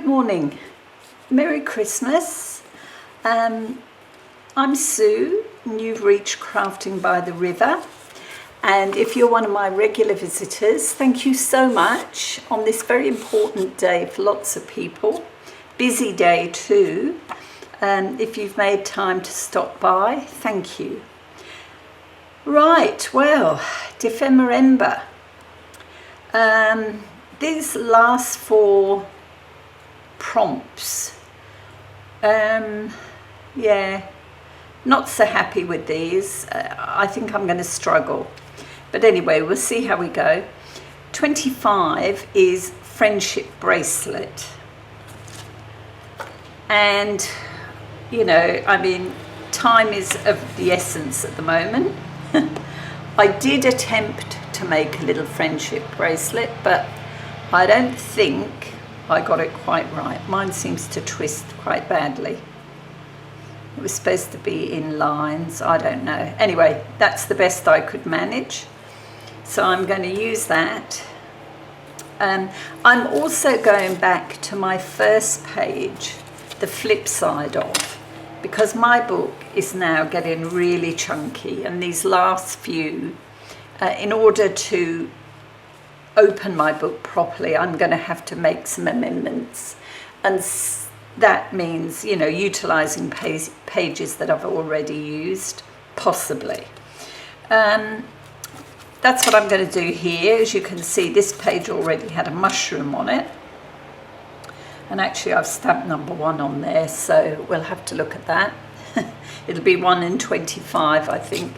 Good morning. Merry Christmas. I'm Sue and you've reached Crafting by the River, and if you're one of my regular visitors, thank you so much on this very important day for lots of people. Busy day too. If you've made time to stop by, thank you. Right, well, Dephemerember. These last four prompts, yeah, not so happy with these. I think I'm going to struggle, but anyway, we'll see how we go. 25 is friendship bracelet, and you know, I mean, time is of the essence at the moment. I did attempt to make a little friendship bracelet, but I don't think I got it quite right. Mine seems to twist quite badly. It was supposed to be in lines, I don't know. Anyway, that's the best I could manage. So I'm going to use that. I'm also going back to my first page, the flip side of, because my book is now getting really chunky, and these last few, in order to open my book properly, I'm going to have to make some amendments, and that means, you know, utilizing pages that I've already used, possibly. That's what I'm going to do here. As you can see, this page already had a mushroom on it, and actually I've stamped number 1 on there, so we'll have to look at that. It'll be 1 in 25, I think.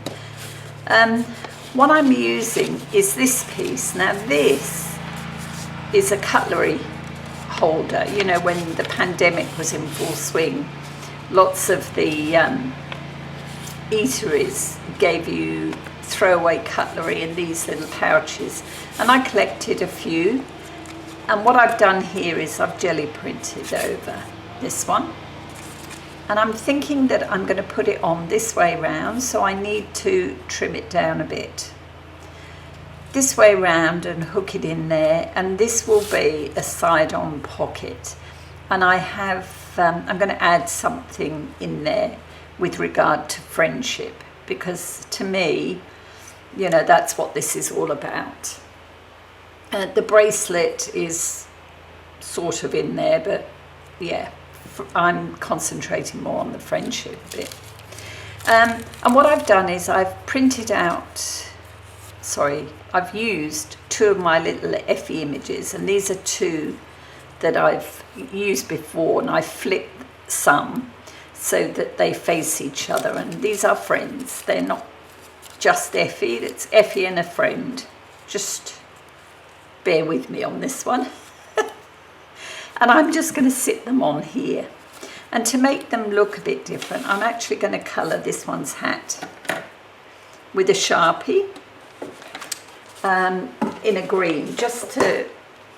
What I'm using is this piece. Now this is a cutlery holder. You know, when the pandemic was in full swing, lots of the eateries gave you throwaway cutlery in these little pouches, and I collected a few, and what I've done here is I've jelly printed over this one, and I'm thinking that I'm going to put it on this way round, so I need to trim it down a bit this way round and hook it in there, and this will be a side-on pocket, and I have I'm going to add something in there with regard to friendship, because to me, you know, that's what this is all about. The bracelet is sort of in there, but yeah, I'm concentrating more on the friendship bit. And what I've done is I've printed out, I've used 2 of my little Ephy images, and these are 2 that I've used before, and I flipped some so that they face each other, and these are friends. They're not just Ephy, it's Ephy and a friend. Just bear with me on this one. And I'm just going to sit them on here, and to make them look a bit different, I'm actually going to colour this one's hat with a Sharpie in a green, just to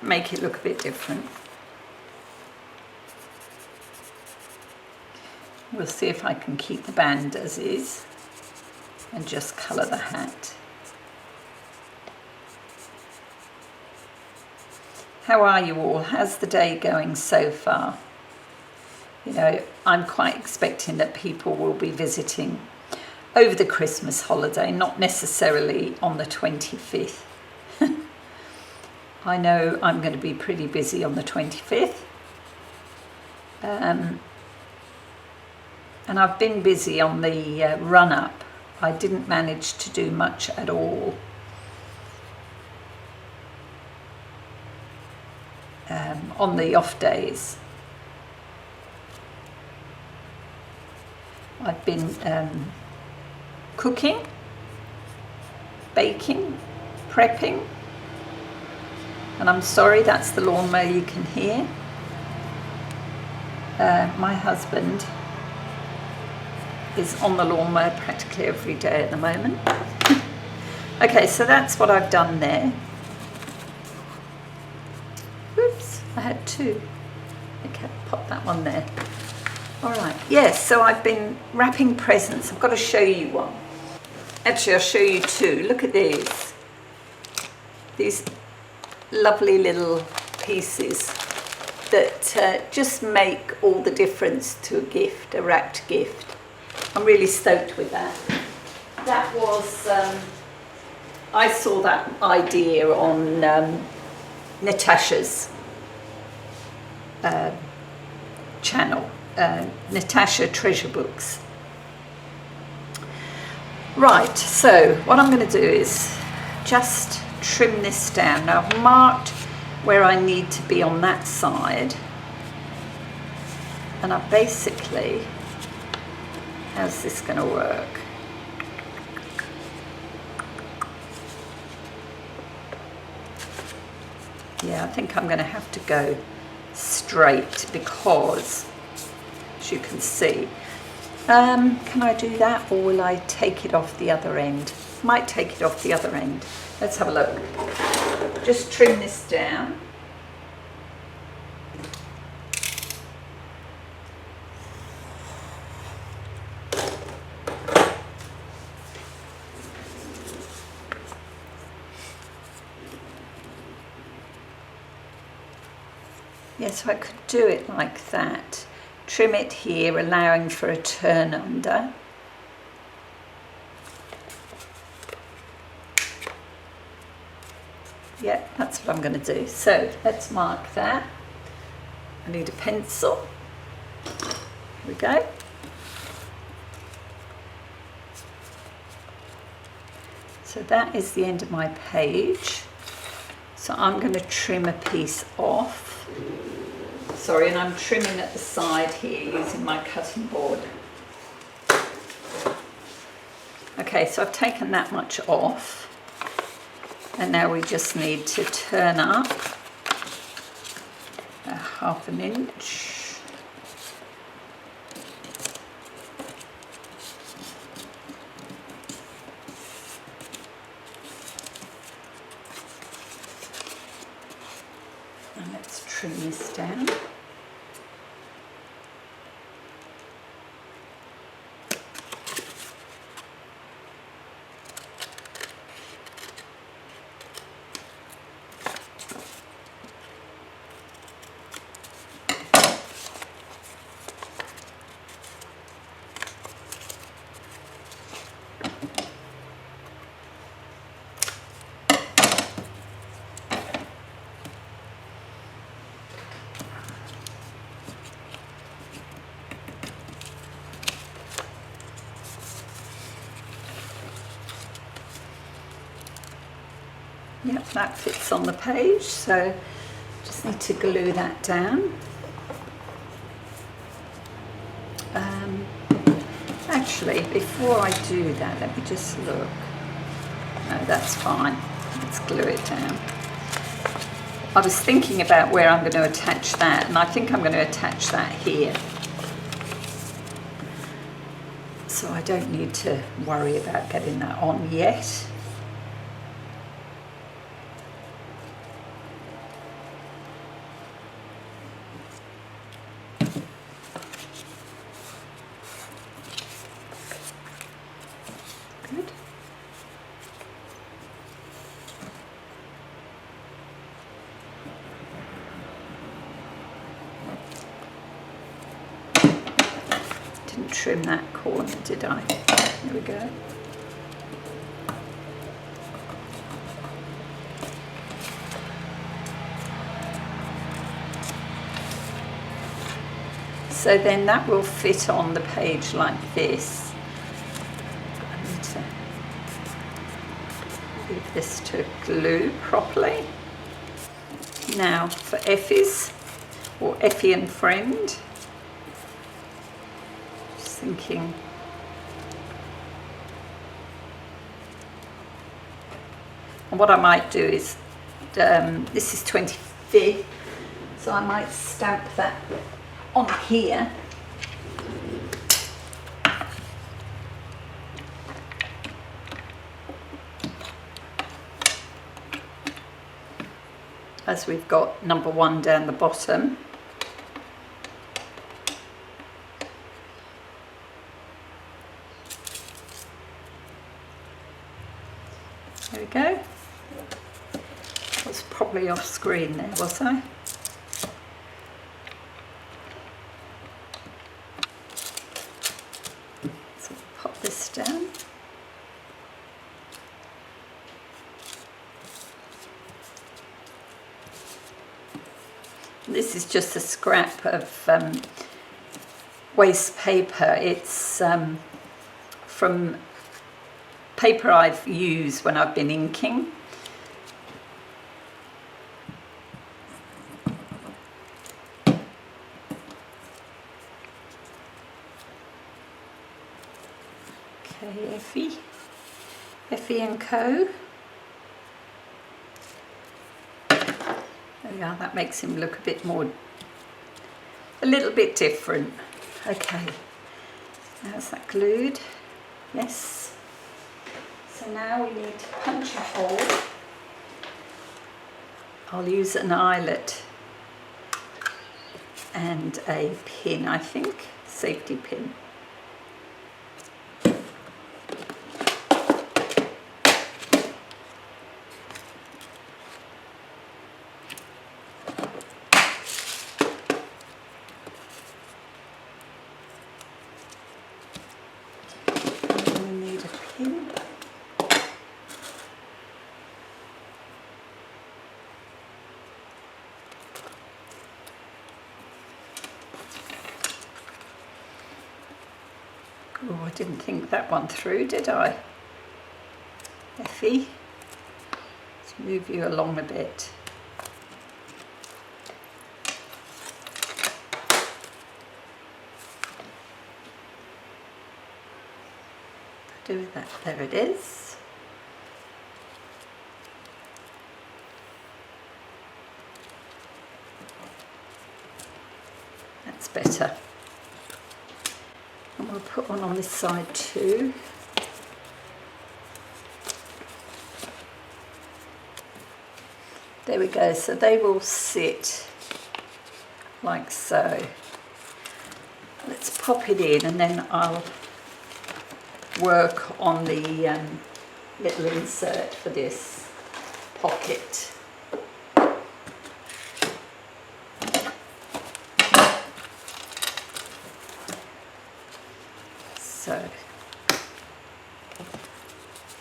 make it look a bit different. We'll see if I can keep the band as is and just colour the hat. How are you all? How's the day going so far? You know, I'm quite expecting that people will be visiting over the Christmas holiday, not necessarily on the 25th. I know I'm going to be pretty busy on the 25th. And I've been busy on the run-up. I didn't manage to do much at all. On the off days. I've been cooking, baking, prepping, and I'm sorry, that's the lawnmower you can hear. My husband is on the lawnmower practically every day at the moment. Okay, so that's what I've done there. Oops, I had 2. Okay, pop that one there. All right, yes, so I've been wrapping presents. I've got to show you one. Actually, I'll show you 2. Look at these. These lovely little pieces that just make all the difference to a gift, a wrapped gift. I'm really stoked with that. That was, I saw that idea on Natasha's channel, Natasha Treasure Books. Right, so what I'm going to do is just trim this down. Now I've marked where I need to be on that side, and I basically, how's this going to work? Yeah, I think I'm going to have to go straight because, as you can see, can I do that, or will I take it off the other end? Might take it off the other end. Let's have a look. Just trim this down. Yes, so I could do it like that. Trim it here, allowing for a turn under. Yeah, that's what I'm going to do. So let's mark that. I need a pencil. Here we go. So that is the end of my page. So I'm going to trim a piece off. Sorry, and I'm trimming at the side here using my cutting board. Okay, so I've taken that much off. And now we just need to turn up a ½ inch. And let's trim this down. Yep, that fits on the page, so just need to glue that down. Actually, before I do that, let me just look. No, that's fine. Let's glue it down. I was thinking about where I'm going to attach that, and I think I'm going to attach that here. So I don't need to worry about getting that on yet. Good. Didn't trim that corner, did I? There we go. So then that will fit on the page like this. I need to leave this to glue properly. Now for Ephy's, or Ephy and Friend. Just thinking. And what I might do is, this is 25th, so I might stamp that on here. As we've got number 1 down the bottom. There we go. I was probably off screen there, was I? This is just a scrap of waste paper. It's from paper I've used when I've been inking. Okay, Ephy and Co. There we are, that makes him look a little bit different. Okay, how's that glued? Yes. So now we need to punch a hole. I'll use an eyelet and a pin, I think, safety pin. Oh, I didn't think that one through, did I? Ephy, let's move you along a bit. Do that, there it is. That's better. And we'll put one on this side too. There we go, so they will sit like so. Let's pop it in and then I'll work on the little insert for this pocket. So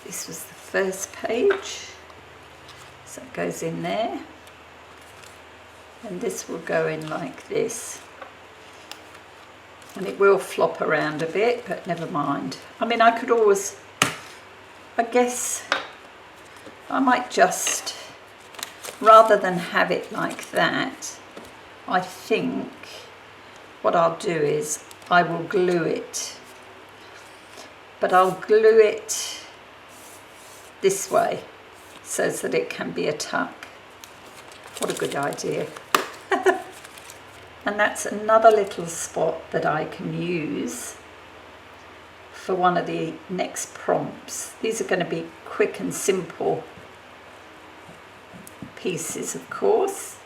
this was the first page, so it goes in there, and this will go in like this, and it will flop around a bit, but never mind. I mean, I could always, I guess I might just, rather than have it like that, I think what I'll do is I will glue it. But I'll glue it this way so that it can be a tuck. What a good idea. And that's another little spot that I can use for one of the next prompts. These are going to be quick and simple pieces, of course.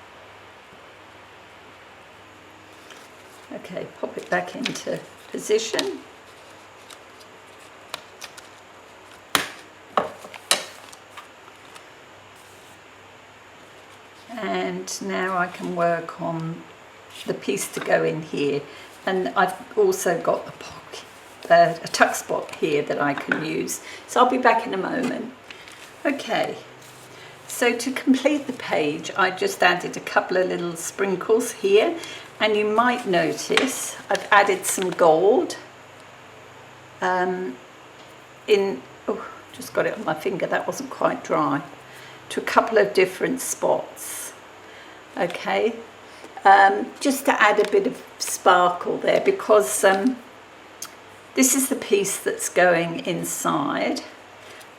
Okay, pop it back into position. And now I can work on the piece to go in here, and I've also got a pocket, a tuck spot here that I can use, so I'll be back in a moment. Okay, so to complete the page I just added a couple of little sprinkles here, and you might notice I've added some gold just got it on my finger, that wasn't quite dry, to a couple of different spots. Okay, just to add a bit of sparkle there, because this is the piece that's going inside,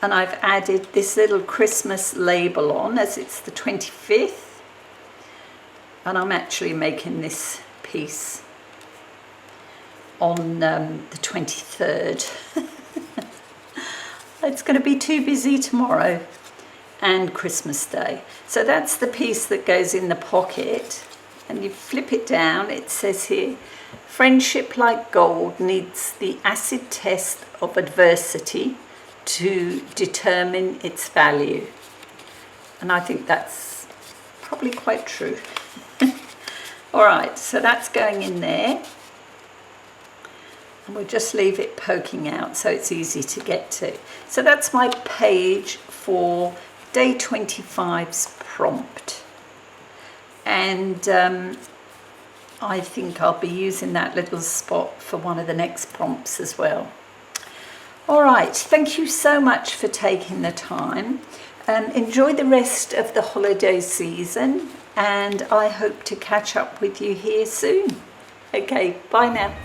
and I've added this little Christmas label on as it's the 25th, and I'm actually making this piece on the 23rd. It's going to be too busy tomorrow and Christmas Day. So that's the piece that goes in the pocket, and you flip it down. It says here, friendship like gold needs the acid test of adversity to determine its value. And I think that's probably quite true. All right, so that's going in there. And we'll just leave it poking out so it's easy to get to. So that's my page for day 25's prompt. and I think I'll be using that little spot for one of the next prompts as well. All right, thank you so much for taking the time. Enjoy the rest of the holiday season, and I hope to catch up with you here soon. Okay, bye now.